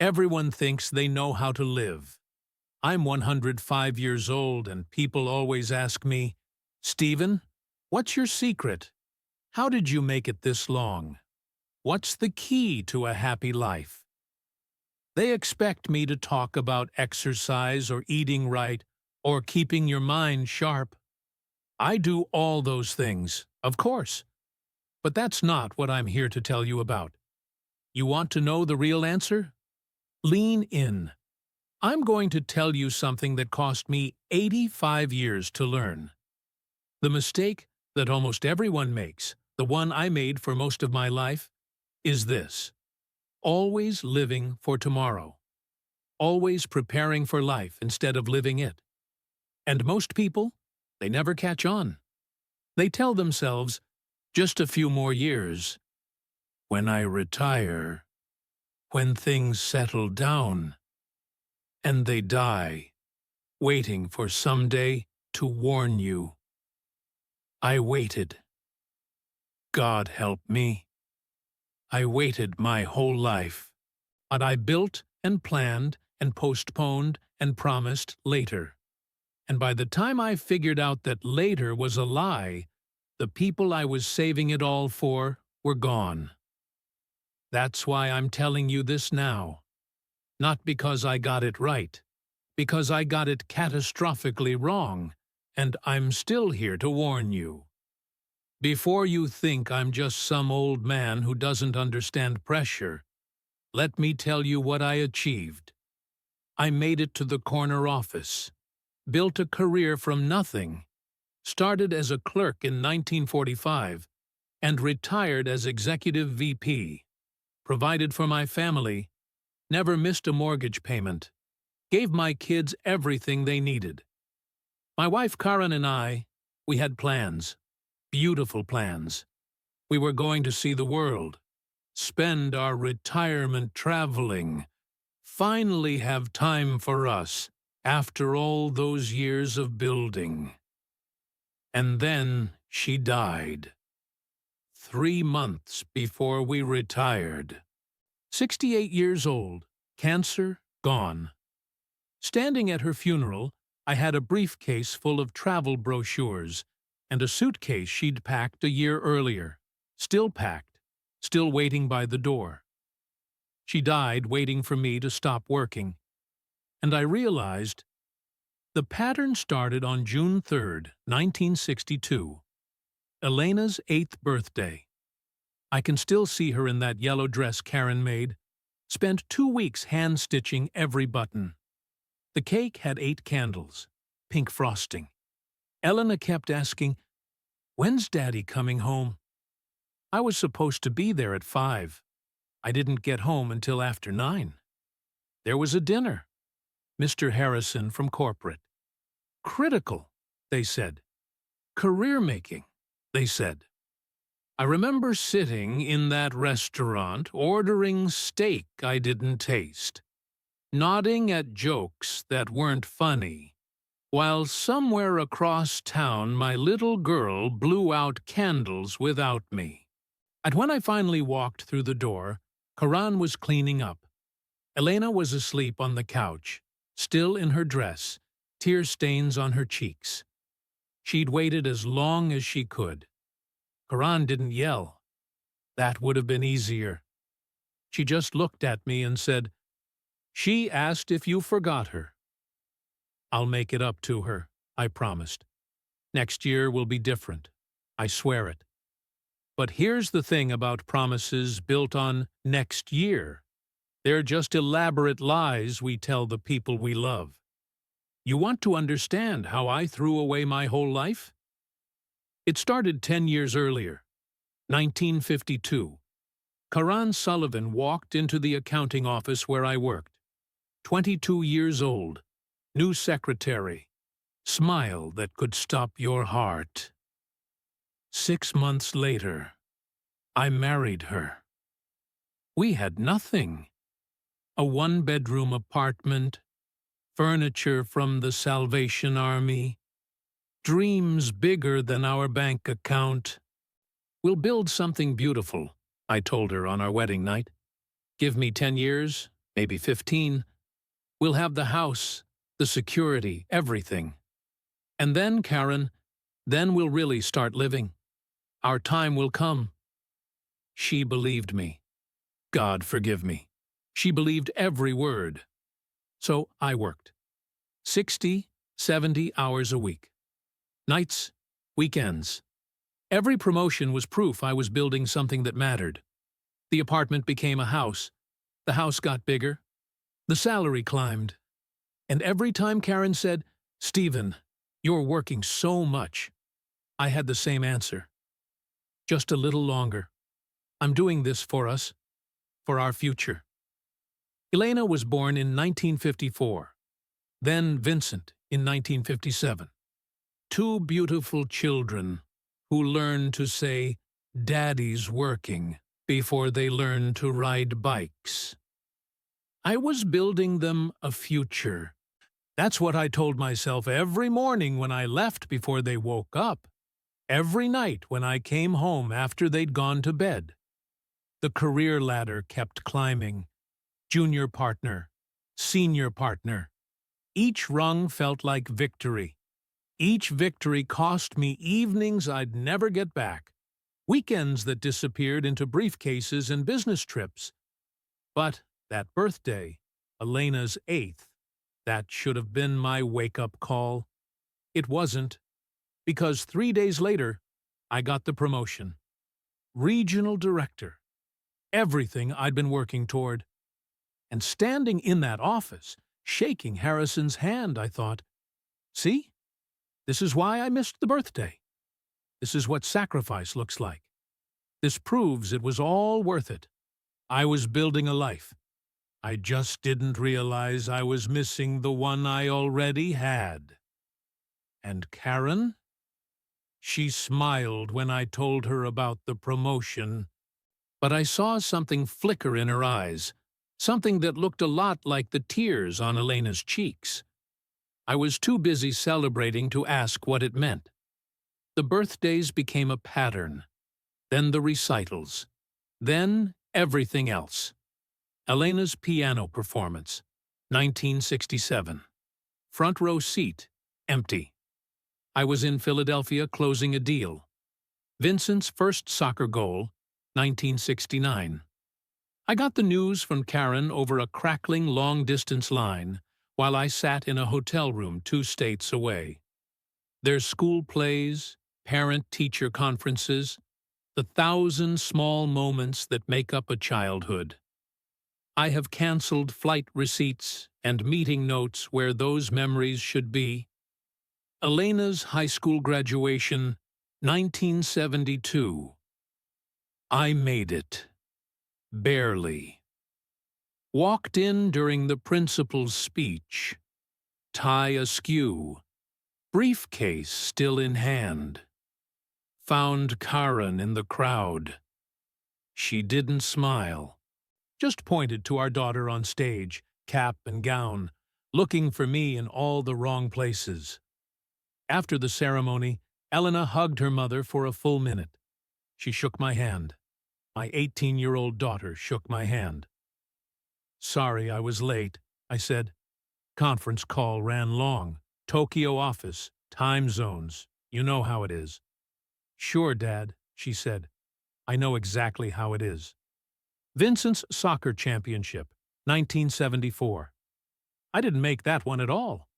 Everyone thinks they know how to live. I'm 105 years old and people always ask me, "Stephen, what's your secret? How did you make it this long? What's the key to a happy life?" They expect me to talk about exercise or eating right or keeping your mind sharp. I do all those things, of course, but that's not what I'm here to tell you about. You want to know the real answer? Lean in. I'm going to tell you something that cost me 85 years to learn. The mistake that almost everyone makes, the one I made for most of my life, is this: always living for tomorrow. Always preparing for life instead of living it. And most people, they never catch on. They tell themselves, just a few more years. When I retire, when things settle down. And they die, waiting for someday to warn you. I waited. God help me. I waited my whole life. But I built and planned and postponed and promised later. And by the time I figured out that later was a lie, the people I was saving it all for were gone. That's why I'm telling you this now. Not because I got it right, because I got it catastrophically wrong, and I'm still here to warn you. Before you think I'm just some old man who doesn't understand pressure, let me tell you what I achieved. I made it to the corner office, built a career from nothing, started as a clerk in 1945, and retired as executive VP, provided for my family, never missed a mortgage payment, gave my kids everything they needed. My wife Karen and I, we had plans, beautiful plans. We were going to see the world, spend our retirement traveling, finally have time for us after all those years of building. And then she died. 3 months before we retired. 68 years old, cancer gone. Standing at her funeral, I had a briefcase full of travel brochures and a suitcase she'd packed a year earlier, still packed, still waiting by the door. She died waiting for me to stop working, and I realized the pattern started on June 3rd, 1962, Elena's 8th birthday. I can still see her in that yellow dress Karen made, spent 2 weeks hand-stitching every button. The cake had 8 candles, pink frosting. Elena kept asking, "When's Daddy coming home?" I was supposed to be there at 5. I didn't get home until after 9. There was a dinner. Mr. Harrison from corporate. Critical, they said. Career-making, they said. I remember sitting in that restaurant ordering steak I didn't taste, nodding at jokes that weren't funny, while somewhere across town my little girl blew out candles without me. And when I finally walked through the door, Karan was cleaning up. Elena was asleep on the couch, still in her dress, tear stains on her cheeks. She'd waited as long as she could. Karan didn't yell. That would have been easier. She just looked at me and said, "She asked if you forgot her." "I'll make it up to her," I promised. "Next year will be different. I swear it." But here's the thing about promises built on next year. They're just elaborate lies we tell the people we love. You want to understand how I threw away my whole life? It started 10 years earlier, 1952. Karan Sullivan walked into the accounting office where I worked. 22 years old, new secretary, smile that could stop your heart. 6 months later, I married her. We had nothing. A 1-bedroom apartment, furniture from the Salvation Army, dreams bigger than our bank account. "We'll build something beautiful," I told her on our wedding night. "Give me 10 years, maybe 15. We'll have the house, the security, everything. And then, Karen, then we'll really start living. Our time will come. She believed me. God forgive me. She believed every word. So I worked. 60, 70 hours a week. Nights, weekends. Every promotion was proof I was building something that mattered. The apartment became a house. The house got bigger. The salary climbed. And every time Karen said, "Stephen, you're working so much," I had the same answer. Just a little longer. I'm doing this for us, for our future. Elena was born in 1954, then Vincent in 1957. Two beautiful children who learned to say, "Daddy's working," before they learned to ride bikes. I was building them a future. That's what I told myself every morning when I left before they woke up, every night when I came home after they'd gone to bed. The career ladder kept climbing. Junior partner, senior partner. Each rung felt like victory. Each victory cost me evenings I'd never get back, weekends that disappeared into briefcases and business trips. But that birthday, Elena's 8th, that should have been my wake-up call. It wasn't, because 3 days later, I got the promotion. Regional director. Everything I'd been working toward. And standing in that office, shaking Harrison's hand, I thought, see? This is why I missed the birthday. This is what sacrifice looks like. This proves it was all worth it. I was building a life. I just didn't realize I was missing the one I already had. And Karen? She smiled when I told her about the promotion, but I saw something flicker in her eyes, something that looked a lot like the tears on Elena's cheeks. I was too busy celebrating to ask what it meant. The birthdays became a pattern, then the recitals, then everything else. Elena's piano performance, 1967. Front row seat, empty. I was in Philadelphia closing a deal. Vincent's first soccer goal, 1969. I got the news from Karen over a crackling long-distance line while I sat in a hotel room 2 states away. There's school plays, parent-teacher conferences, the 1,000 small moments that make up a childhood. I have canceled flight receipts and meeting notes where those memories should be. Elena's high school graduation, 1972. I made it. Barely. Walked in during the principal's speech, tie askew, briefcase still in hand. Found Karen in the crowd. She didn't smile, just pointed to our daughter on stage, cap and gown, looking for me in all the wrong places. After the ceremony, Elena hugged her mother for a full minute. She shook my hand. My 18-year-old daughter shook my hand. "Sorry I was late," I said. "Conference call ran long. Tokyo office, time zones. You know how it is." "Sure, Dad," she said. "I know exactly how it is." Vincent's soccer championship, 1974. I didn't make that one at all.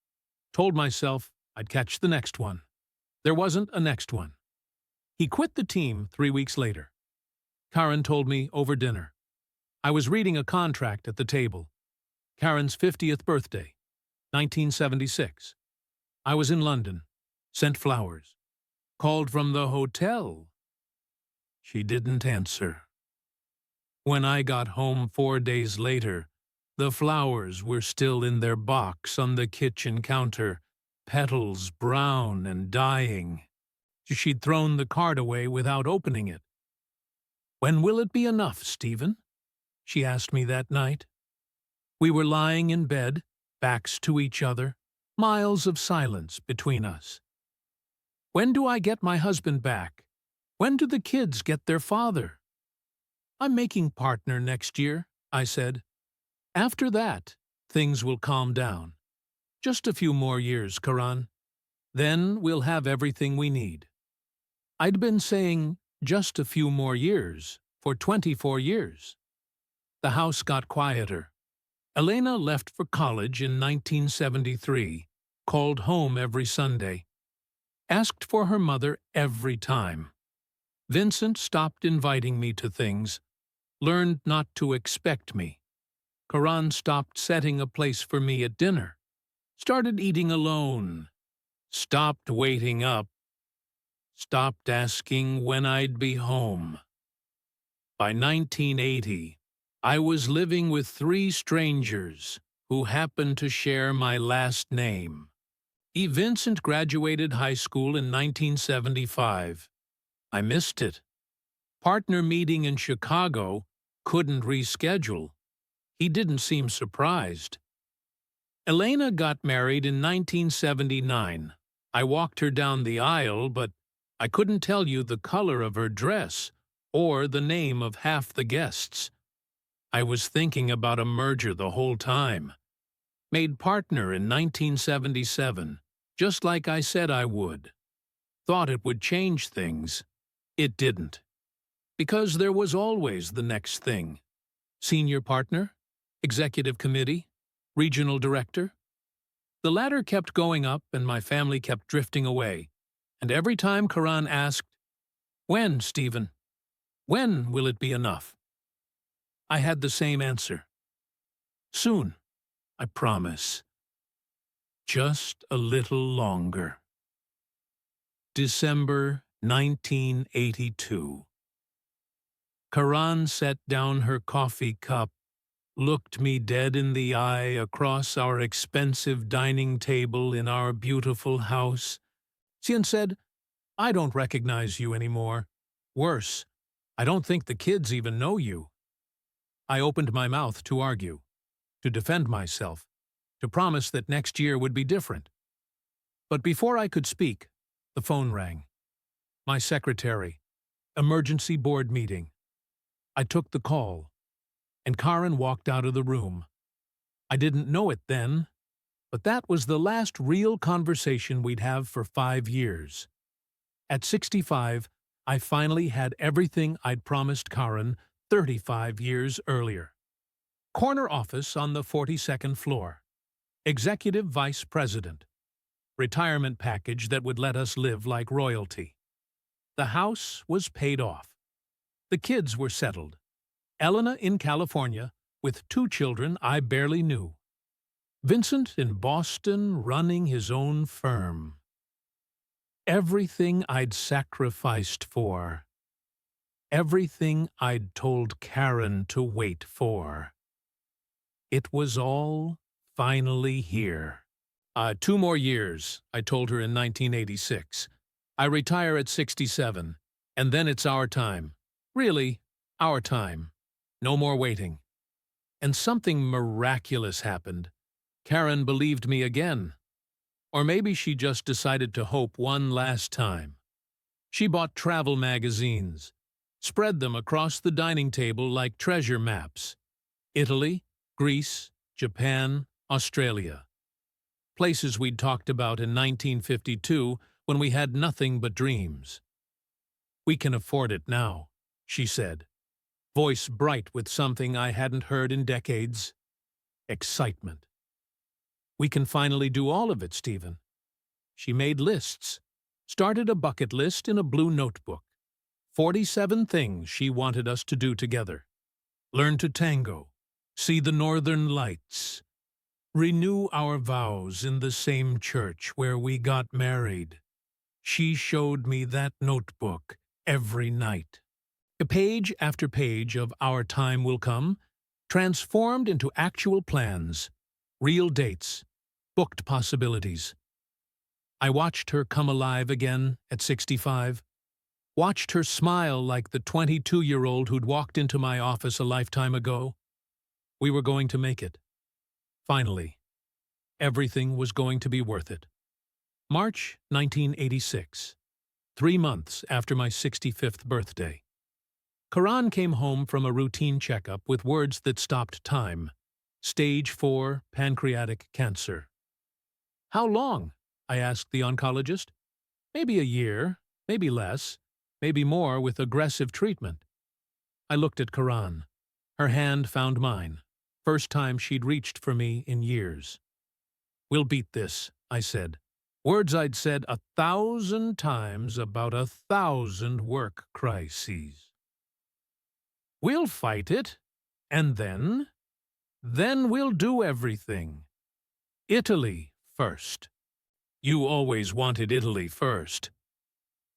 Told myself I'd catch the next one. There wasn't a next one. He quit the team 3 weeks later. Karen told me over dinner. I was reading a contract at the table. Karen's 50th birthday, 1976. I was in London. Sent flowers. Called from the hotel. She didn't answer. When I got home 4 days later, the flowers were still in their box on the kitchen counter, petals brown and dying. She'd thrown the card away without opening it. "When will it be enough, Stephen?" she asked me that night. We were lying in bed, backs to each other, miles of silence between us. "When do I get my husband back? When do the kids get their father?" "I'm making partner next year," I said. After that, things will calm down. Just a few more years, Karan. Then we'll have everything we need. I'd been saying just a few more years for 24 years. The house got quieter. Elena left for college in 1973, called home every Sunday, asked for her mother every time. Vincent stopped inviting me to things, learned not to expect me. Karan stopped setting a place for me at dinner, started eating alone, stopped waiting up, stopped asking when I'd be home. By 1980, I was living with 3 strangers who happened to share my last name. Vincent graduated high school in 1975. I missed it. Partner meeting in Chicago, couldn't reschedule. He didn't seem surprised. Elena got married in 1979. I walked her down the aisle, but I couldn't tell you the color of her dress or the name of half the guests. I was thinking about a merger the whole time. Made partner in 1977, just like I said I would. Thought it would change things. It didn't. Because there was always the next thing. Senior partner, executive committee, regional director. The ladder kept going up and my family kept drifting away. And every time Karan asked, "When, Stephen? When will it be enough?" I had the same answer. "Soon, I promise. Just a little longer." December 1982. Karan set down her coffee cup, looked me dead in the eye across our expensive dining table in our beautiful house, and said, "I don't recognize you anymore. Worse, I don't think the kids even know you." I opened my mouth to argue, to defend myself, to promise that next year would be different. But before I could speak, the phone rang. My secretary. Emergency board meeting. I took the call, and Karan walked out of the room. I didn't know it then, but that was the last real conversation we'd have for 5 years. At 65, I finally had everything I'd promised Karan 35 years earlier. Corner office on the 42nd floor. Executive vice president. Retirement package that would let us live like royalty. The house was paid off. The kids were settled. Elena in California, with 2 children I barely knew. Vincent in Boston running his own firm. Everything I'd sacrificed for. Everything I'd told Karen to wait for. It was all finally here. 2 more years, I told her in 1986. I retire at 67, and then it's our time. Really, our time. No more waiting. And something miraculous happened. Karen believed me again. Or maybe she just decided to hope one last time. She bought travel magazines, spread them across the dining table like treasure maps. Italy, Greece, Japan, Australia. Places we'd talked about in 1952 when we had nothing but dreams. "We can afford it now," she said, voice bright with something I hadn't heard in decades. Excitement. "We can finally do all of it, Stephen." She made lists, started a bucket list in a blue notebook. 47 things she wanted us to do together. Learn to tango, see the northern lights, renew our vows in the same church where we got married. She showed me that notebook every night. A page after page of Our Time Will Come, transformed into actual plans, real dates, booked possibilities. I watched her come alive again at 65, watched her smile like the 22-year-old who'd walked into my office a lifetime ago. We were going to make it. Finally, everything was going to be worth it. March 1986, 3 months after my 65th birthday. Karan came home from a routine checkup with words that stopped time. Stage 4 pancreatic cancer. How long? I asked the oncologist. Maybe a year, maybe less, maybe more with aggressive treatment. I looked at Karan. Her hand found mine. First time she'd reached for me in years. We'll beat this, I said. Words I'd said 1,000 times about 1,000 work crises. We'll fight it, and then we'll do everything. Italy first. You always wanted Italy first.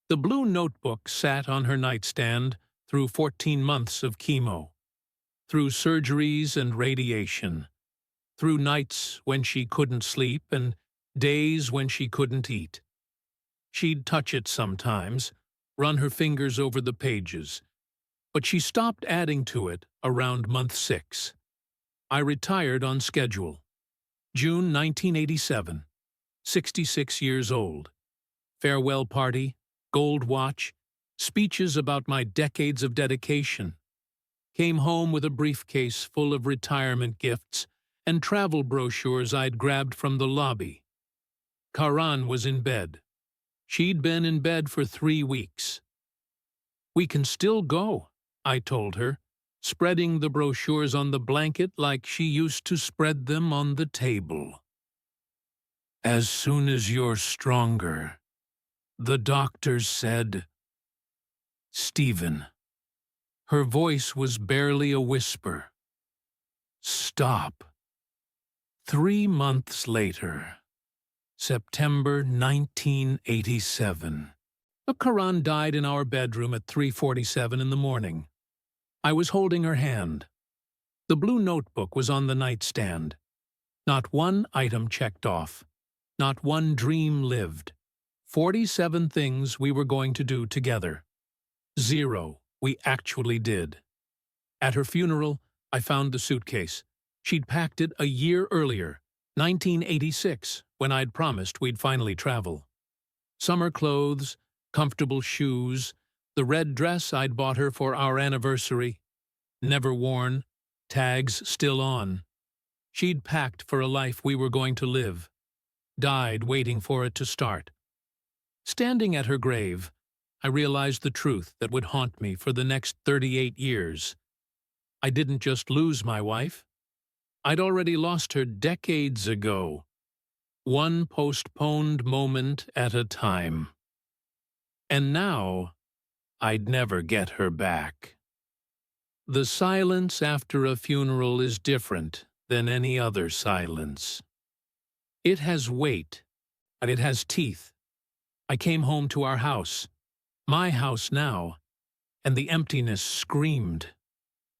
The blue notebook sat on her nightstand through 14 months of chemo, through surgeries and radiation, through nights when she couldn't sleep and days when she couldn't eat. She'd touch it sometimes, run her fingers over the pages, but she stopped adding to it around month 6. I retired on schedule. June 1987, 66 years old. Farewell party, gold watch, speeches about my decades of dedication. Came home with a briefcase full of retirement gifts and travel brochures I'd grabbed from the lobby. Karan was in bed. She'd been in bed for 3 weeks. We can still go, I told her, spreading the brochures on the blanket like she used to spread them on the table. As soon as you're stronger, the doctors said. Stephen. Her voice was barely a whisper. Stop. 3 months later, September 1987. Karan died in our bedroom at 3:47 in the morning. I was holding her hand. The blue notebook was on the nightstand. Not one item checked off. Not one dream lived. 47 things we were going to do together. 0 we actually did. At her funeral, I found the suitcase. She'd packed it a year earlier, 1986, when I'd promised we'd finally travel. Summer clothes, comfortable shoes, the red dress I'd bought her for our anniversary, never worn, tags still on. She'd packed for a life we were going to live, died waiting for it to start. Standing at her grave, I realized the truth that would haunt me for the next 38 years. I didn't just lose my wife. I'd already lost her decades ago, one postponed moment at a time. And now, I'd never get her back. The silence after a funeral is different than any other silence. It has weight, and it has teeth. I came home to our house, my house now, and the emptiness screamed.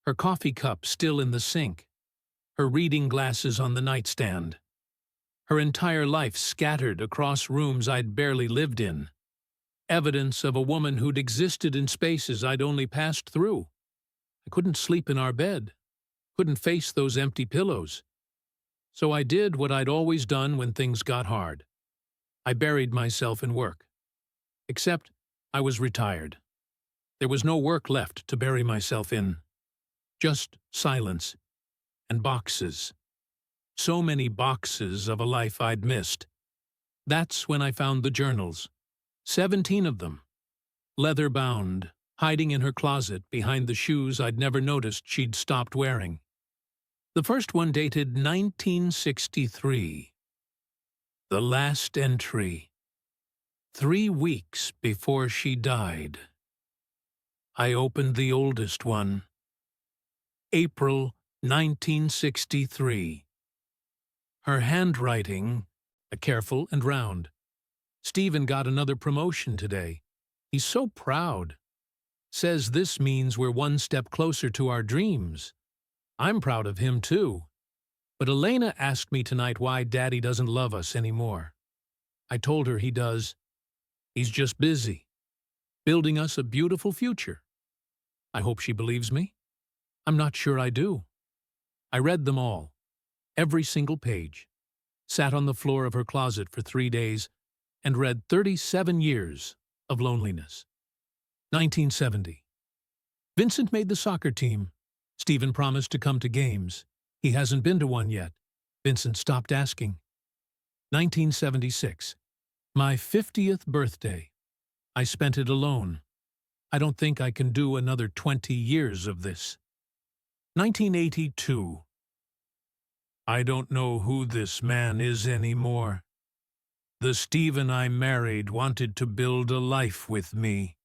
Her coffee cup still in the sink, her reading glasses on the nightstand, her entire life scattered across rooms I'd barely lived in. Evidence of a woman who'd existed in spaces I'd only passed through. I couldn't sleep in our bed, couldn't face those empty pillows. So I did what I'd always done when things got hard. I buried myself in work. Except I was retired. There was no work left to bury myself in. Just silence and boxes. So many boxes of a life I'd missed. That's when I found the journals. 17 of them. Leather-bound, hiding in her closet behind the shoes I'd never noticed she'd stopped wearing. The first one dated 1963. The last entry. 3 weeks before she died. I opened the oldest one. April 1963. Her handwriting, careful and round. Stephen got another promotion today. He's so proud. Says this means we're one step closer to our dreams. I'm proud of him too. But Elena asked me tonight why Daddy doesn't love us anymore. I told her he does. He's just busy, building us a beautiful future. I hope she believes me. I'm not sure I do. I read them all, every single page, sat on the floor of her closet for 3 days, and read 37 years of loneliness. 1970. Vincent made the soccer team. Stephen promised to come to games. He hasn't been to one yet. Vincent stopped asking. 1976. My 50th birthday. I spent it alone. I don't think I can do another 20 years of this. 1982. I don't know who this man is anymore. The Stephen I married wanted to build a life with me.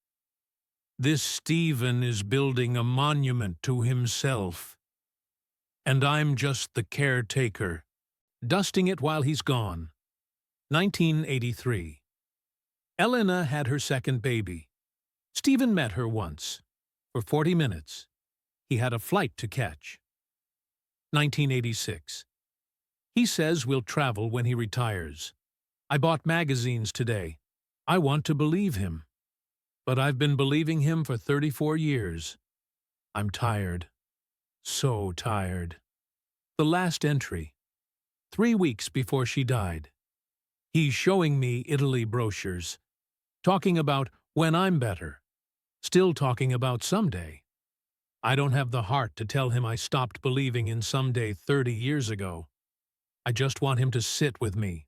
This Stephen is building a monument to himself. And I'm just the caretaker, dusting it while he's gone. 1983. Elena had her second baby. Stephen met her once. For 40 minutes. He had a flight to catch. 1986. He says we'll travel when he retires. I bought magazines today. I want to believe him. But I've been believing him for 34 years. I'm tired. So tired. The last entry. 3 weeks before she died. He's showing me Italy brochures. Talking about when I'm better. Still talking about someday. I don't have the heart to tell him I stopped believing in someday 30 years ago. I just want him to sit with me.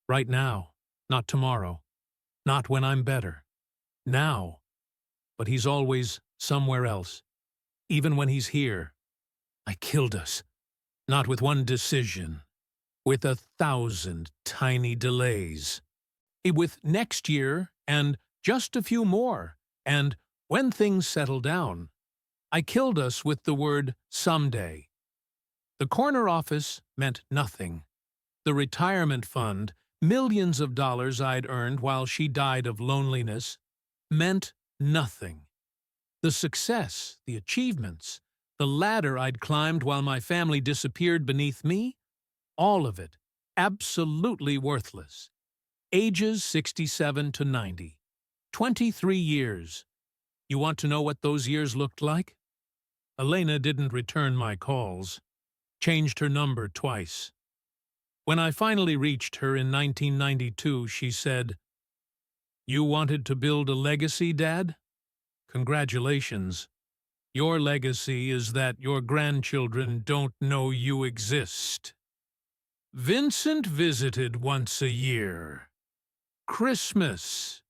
Right now, not tomorrow. Not when I'm better. Now. But he's always somewhere else. Even when he's here. I killed us. Not with one decision. With 1,000 tiny delays. With next year, and just a few more, and when things settle down. I killed us with the word someday. The corner office meant nothing. The retirement fund, millions of dollars I'd earned while she died of loneliness, meant nothing. The success, the achievements, the ladder I'd climbed while my family disappeared beneath me, all of it, absolutely worthless. Ages 67 to 90. 23 years. You want to know what those years looked like? Elena didn't return my calls. Changed her number twice. When I finally reached her in 1992, she said, "You wanted to build a legacy, Dad? Congratulations. Your legacy is that your grandchildren don't know you exist." Vincent visited once a year. Christmas.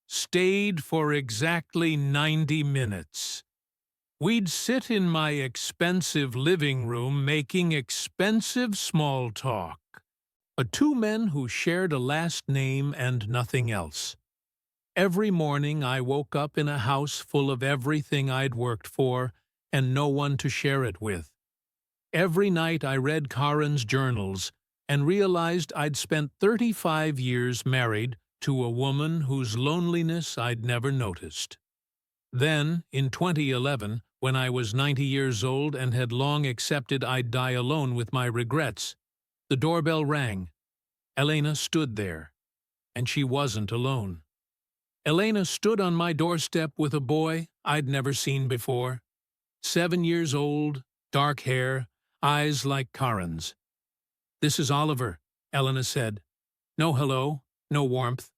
Stayed for exactly 90 minutes. We'd sit in my expensive living room making expensive small talk. Two men who shared a last name and nothing else. Every morning I woke up in a house full of everything I'd worked for and no one to share it with. Every night I read Karen's journals and realized I'd spent 35 years married to a woman whose loneliness I'd never noticed. Then, in 2011, when I was 90 years old and had long accepted I'd die alone with my regrets, the doorbell rang. Elena stood there. And she wasn't alone. Elena stood on my doorstep with a boy I'd never seen before. 7 years old, dark hair, eyes like Karen's. "This is Oliver," Elena said. No hello, no warmth.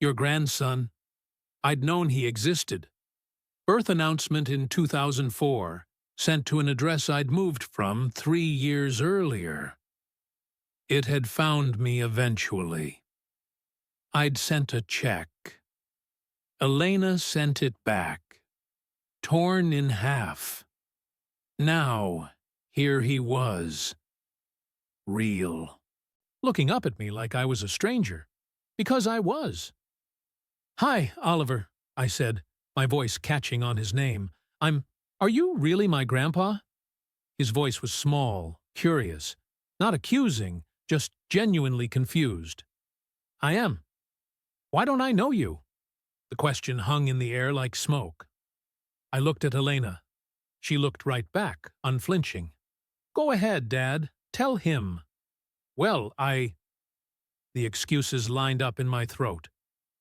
"Your grandson." I'd known he existed. Birth announcement in 2004, sent to an address I'd moved from 3 years earlier. It had found me eventually. I'd sent a check. Elena sent it back, torn in half. Now, here he was. Real. Looking up at me like I was a stranger. Because I was. "Hi, Oliver," I said, my voice catching on his name. Are you really my grandpa?" His voice was small, curious, not accusing, just genuinely confused. "I am. Why don't I know you?" The question hung in the air like smoke. I looked at Elena. She looked right back, unflinching. "Go ahead, Dad. Tell him." "Well, The excuses lined up in my throat.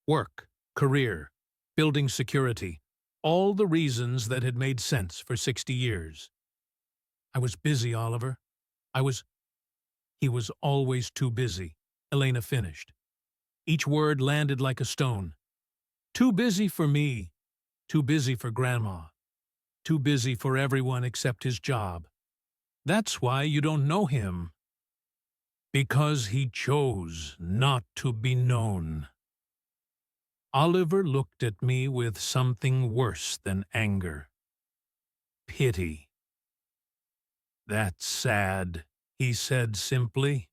Work, career, building security, all the reasons that had made sense for 60 years. "I was busy, Oliver. He was always too busy," Elena finished. Each word landed like a stone. "Too busy for me. Too busy for Grandma. Too busy for everyone except his job. That's why you don't know him. Because he chose not to be known. Oliver looked at me with something worse than anger. Pity. That's sad, he said simply.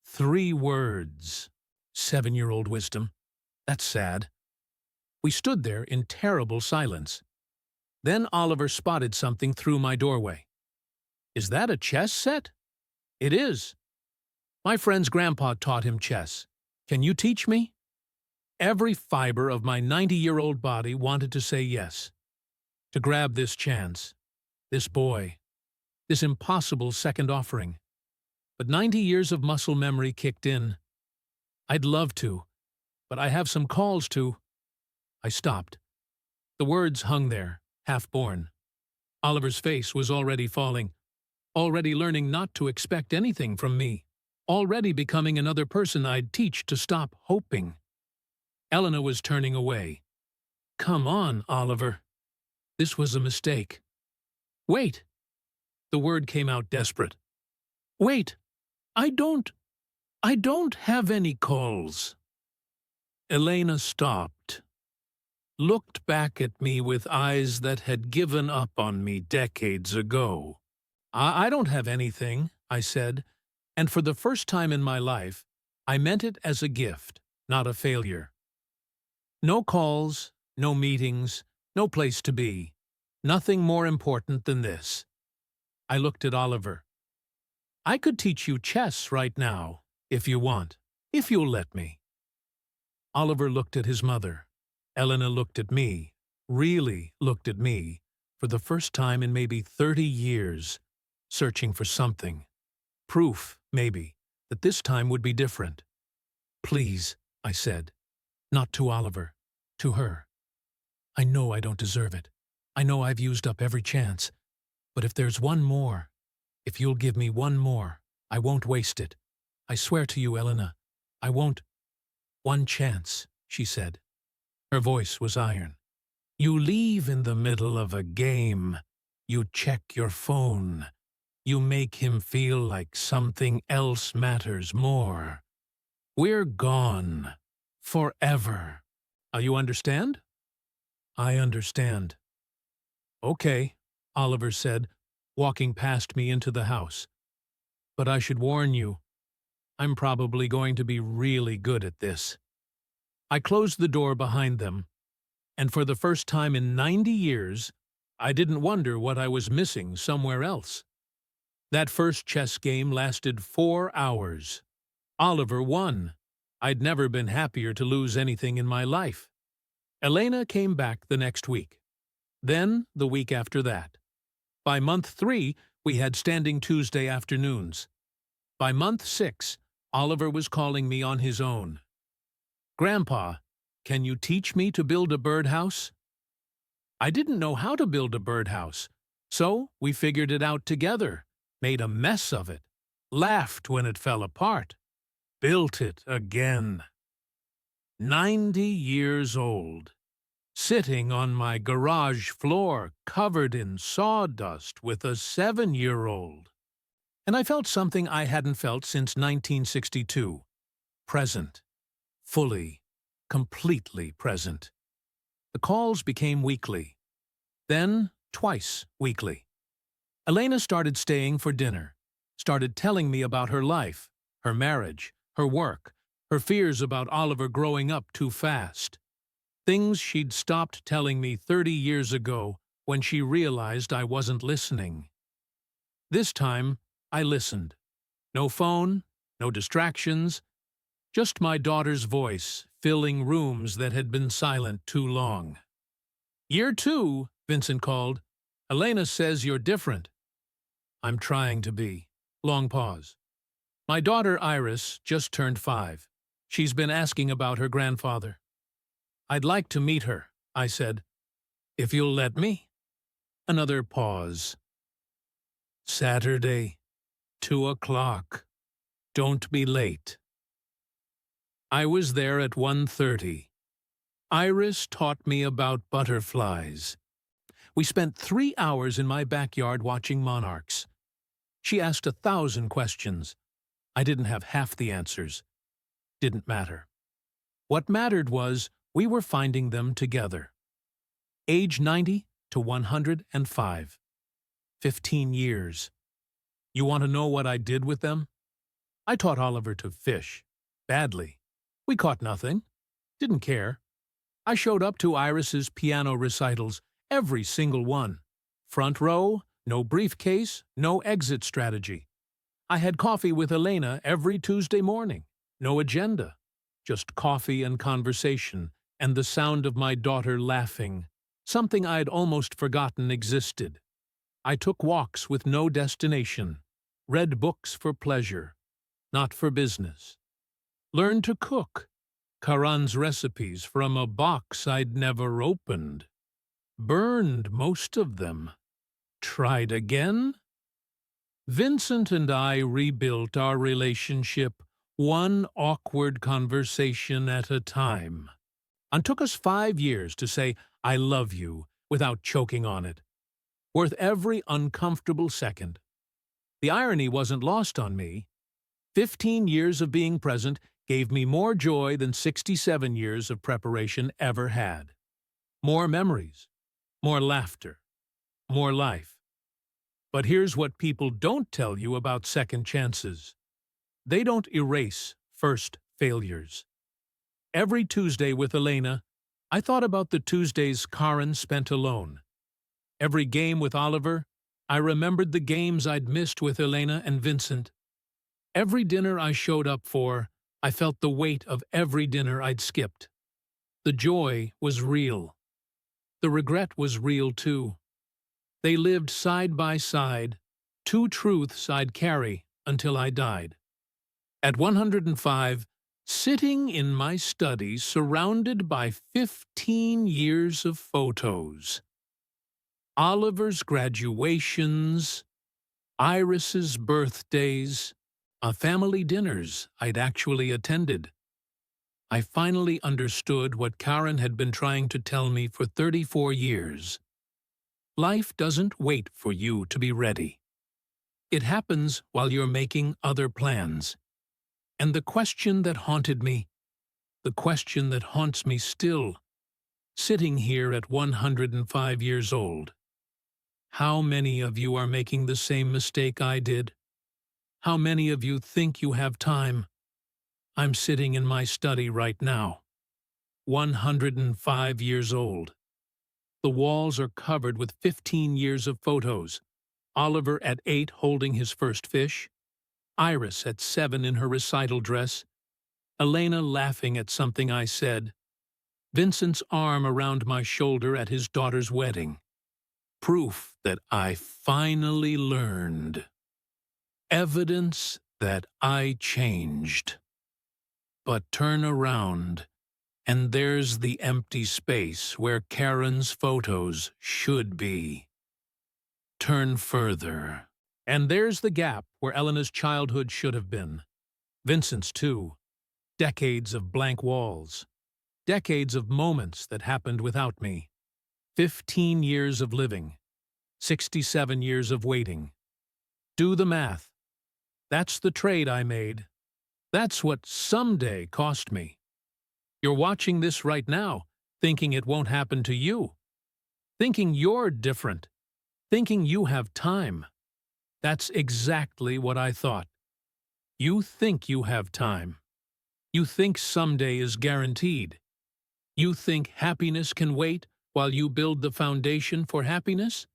3 words. 7-year-old wisdom. That's sad. We stood there in terrible silence. Then Oliver spotted something through my doorway. Is that a chess set? It is. My friend's grandpa taught him chess. Can you teach me? Every fiber of my 90-year-old body wanted to say yes. To grab this chance. This boy. This impossible second offering. But 90 years of muscle memory kicked in. I'd love to, but I have some calls to. I stopped. The words hung there, half-born. Oliver's face was already falling, already learning not to expect anything from me, already becoming another person I'd teach to stop hoping. Elena was turning away. Come on, Oliver. This was a mistake. Wait. The word came out desperate. Wait. I don't have any calls. Elena stopped, looked back at me with eyes that had given up on me decades ago. I don't have anything, I said, and for the first time in my life, I meant it as a gift, not a failure. No calls, no meetings, no place to be. Nothing more important than this. I looked at Oliver. I could teach you chess right now, if you want, if you'll let me. Oliver looked at his mother. Elena looked at me, really looked at me, for the first time in maybe 30 years, searching for something. Proof, maybe, that this time would be different. Please, I said. Not to Oliver, to her. I know I don't deserve it. I know I've used up every chance. But if there's one more, if you'll give me one more, I won't waste it. I swear to you, Elena, I won't. One chance, she said. Her voice was iron. You leave in the middle of a game. You check your phone. You make him feel like something else matters more. We're gone. Forever. You understand? I understand. Okay, Oliver said, walking past me into the house. But I should warn you, I'm probably going to be really good at this. I closed the door behind them, and for the first time in 90 years, I didn't wonder what I was missing somewhere else. That first chess game lasted 4 hours. Oliver won. I'd never been happier to lose anything in my life. Elena came back the next week. Then the week after that. By month 3, we had standing Tuesday afternoons. By month 6, Oliver was calling me on his own. Grandpa, can you teach me to build a birdhouse? I didn't know how to build a birdhouse, so we figured it out together, made a mess of it, laughed when it fell apart, built it again. 90 years old, sitting on my garage floor covered in sawdust with a 7-year-old. And I felt something I hadn't felt since 1962. Present. Fully, completely present. The calls became weekly. Then twice weekly. Elena started staying for dinner, started telling me about her life, her marriage, her work, her fears about Oliver growing up too fast. Things she'd stopped telling me 30 years ago when she realized I wasn't listening. This time, I listened. No phone, no distractions, just my daughter's voice filling rooms that had been silent too long. Year 2, Vincent called. Elena says you're different. I'm trying to be. Long pause. My daughter Iris just turned 5. She's been asking about her grandfather. I'd like to meet her, I said. If you'll let me. Another pause. Saturday, 2 o'clock. Don't be late. I was there at 1:30. Iris taught me about butterflies. We spent 3 hours in my backyard watching monarchs. She asked 1,000 questions. I didn't have half the answers. Didn't matter. What mattered was we were finding them together. Age 90 to 105. 15 years. You want to know what I did with them? I taught Oliver to fish. Badly. We caught nothing. Didn't care. I showed up to Iris's piano recitals, every single one. Front row, no briefcase, no exit strategy. I had coffee with Elena every Tuesday morning. No agenda. Just coffee and conversation, and the sound of my daughter laughing, something I'd almost forgotten existed. I took walks with no destination, read books for pleasure, not for business. Learned to cook, Karan's recipes from a box I'd never opened. Burned most of them. Tried again? Vincent and I rebuilt our relationship one awkward conversation at a time. It took us 5 years to say, "I love you," without choking on it. Worth every uncomfortable second. The irony wasn't lost on me. 15 years of being present gave me more joy than 67 years of preparation ever had. More memories, more laughter, more life. But here's what people don't tell you about second chances. They don't erase first failures. Every Tuesday with Elena, I thought about the Tuesdays Karan spent alone. Every game with Oliver, I remembered the games I'd missed with Elena and Vincent. Every dinner I showed up for, I felt the weight of every dinner I'd skipped. The joy was real. The regret was real too. They lived side by side, two truths I'd carry until I died. At 105, sitting in my study surrounded by 15 years of photos. Oliver's graduations, Iris's birthdays, family dinners I'd actually attended. I finally understood what Karan had been trying to tell me for 34 years. Life doesn't wait for you to be ready. It happens while you're making other plans. And the question that haunted me, the question that haunts me still, sitting here at 105 years old. How many of you are making the same mistake I did? How many of you think you have time? I'm sitting in my study right now, 105 years old. The walls are covered with 15 years of photos. Oliver at 8 holding his first fish, Iris at 7 in her recital dress, Elena laughing at something I said, Vincent's arm around my shoulder at his daughter's wedding. Proof that I finally learned. Evidence that I changed. But turn around, and there's the empty space where Karen's photos should be. Turn further, and there's the gap where Elena's childhood should have been. Vincent's too. Decades of blank walls. Decades of moments that happened without me. 15 years of living. 67 years of waiting. Do the math. That's the trade I made. That's what someday cost me. You're watching this right now, thinking it won't happen to you. Thinking you're different. Thinking you have time. That's exactly what I thought. You think you have time. You think someday is guaranteed. You think happiness can wait while you build the foundation for happiness?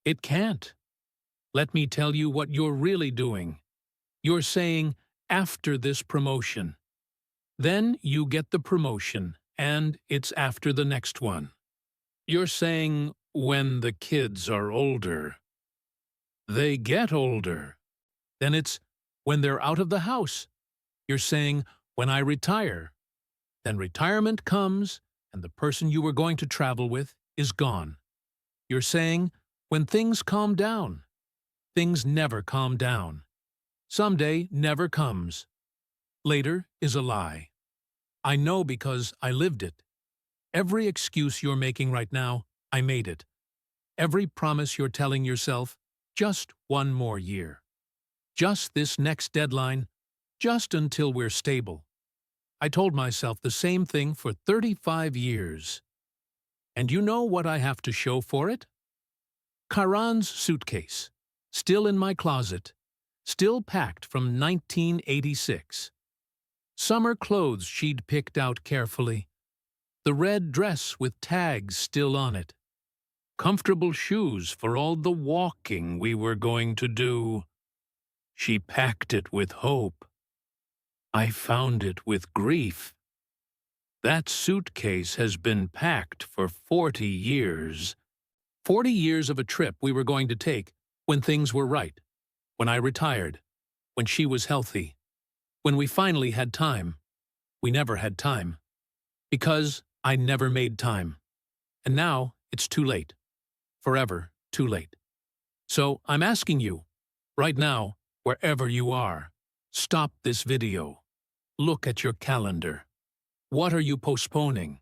It can't. Let me tell you what you're really doing. You're saying, after this promotion. Then you get the promotion, and it's after the next one. You're saying, when the kids are older. They get older. Then it's, when they're out of the house. You're saying, when I retire. Then retirement comes, and the person you were going to travel with is gone. You're saying, when things calm down. Things never calm down. Someday never comes. Later is a lie. I know because I lived it. Every excuse you're making right now, I made it. Every promise you're telling yourself, just one more year. Just this next deadline, just until we're stable. I told myself the same thing for 35 years. And you know what I have to show for it? Karan's suitcase, still in my closet, still packed from 1986. Summer clothes she'd picked out carefully. The red dress with tags still on it. Comfortable shoes for all the walking we were going to do. She packed it with hope. I found it with grief. That suitcase has been packed for 40 years. 40 years of a trip we were going to take when things were right, when I retired, when she was healthy, when we finally had time. We never had time. Because I never made time. And now it's too late. Forever too late. So I'm asking you, right now, wherever you are, stop this video. Look at your calendar. What are you postponing?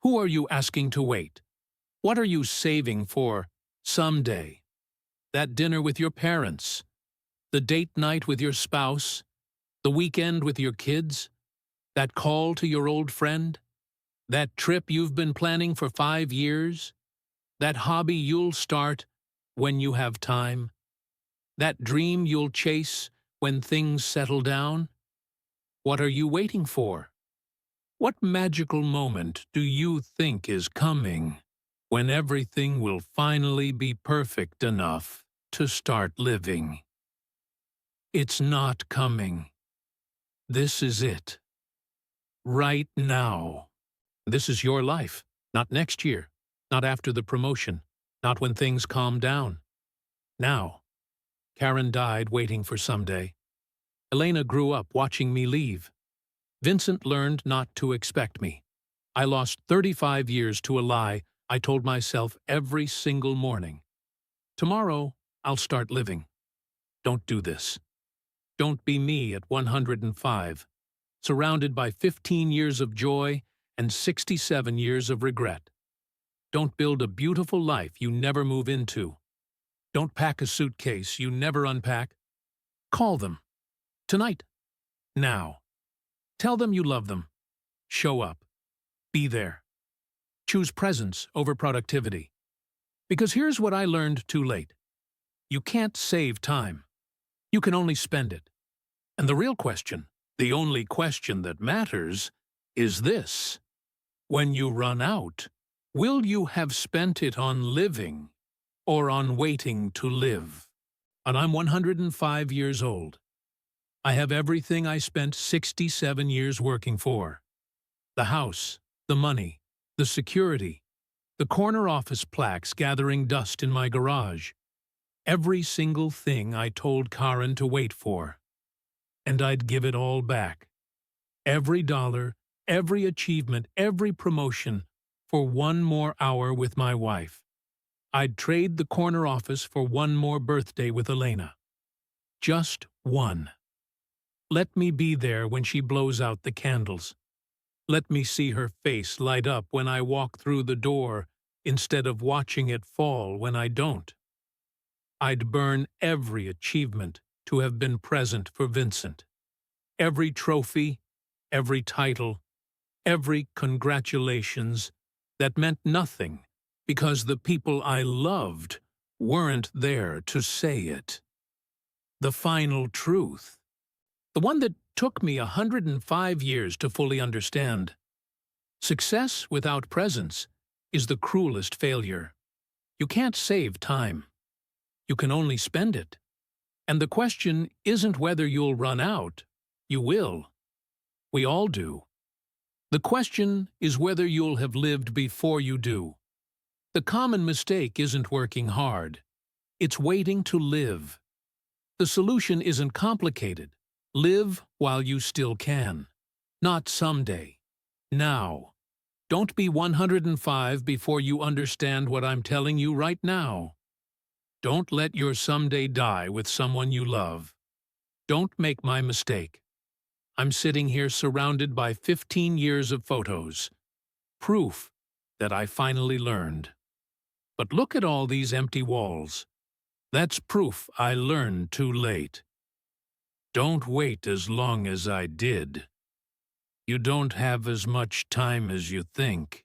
Who are you asking to wait? What are you saving for someday? That dinner with your parents? The date night with your spouse? The weekend with your kids? That call to your old friend? That trip you've been planning for 5 years? That hobby you'll start when you have time? That dream you'll chase when things settle down? What are you waiting for? What magical moment do you think is coming when everything will finally be perfect enough to start living? It's not coming. This is it. Right now. This is your life, not next year, not after the promotion, not when things calm down. Now. Karen died waiting for someday. Elena grew up watching me leave. Vincent learned not to expect me. I lost 35 years to a lie I told myself every single morning. Tomorrow, I'll start living. Don't do this. Don't be me at 105, surrounded by 15 years of joy and 67 years of regret. Don't build a beautiful life you never move into. Don't pack a suitcase you never unpack. Call them. Tonight. Now. Tell them you love them. Show up. Be there. Choose presence over productivity. Because here's what I learned too late. You can't save time. You can only spend it. And the real question, the only question that matters, is this. When you run out, will you have spent it on living or on waiting to live? And I'm 105 years old. I have everything I spent 67 years working for. The house, the money, the security, the corner office plaques gathering dust in my garage. Every single thing I told Karen to wait for. And I'd give it all back. Every dollar, every achievement, every promotion for one more hour with my wife. I'd trade the corner office for one more birthday with Elena. Just one. Let me be there when she blows out the candles. Let me see her face light up when I walk through the door instead of watching it fall when I don't. I'd burn every achievement to have been present for Vincent. Every trophy, every title, every congratulations that meant nothing because the people I loved weren't there to say it. The final truth. The one that took me 105 years to fully understand. Success without presence is the cruelest failure. You can't save time. You can only spend it. And the question isn't whether you'll run out. You will. We all do. The question is whether you'll have lived before you do. The common mistake isn't working hard. It's waiting to live. The solution isn't complicated. Live while you still can. Not someday. Now. Don't be 105 before you understand what I'm telling you right now. Don't let your someday die with someone you love. Don't make my mistake. I'm sitting here surrounded by 15 years of photos. Proof that I finally learned. But look at all these empty walls. That's proof I learned too late. Don't wait as long as I did. You don't have as much time as you think.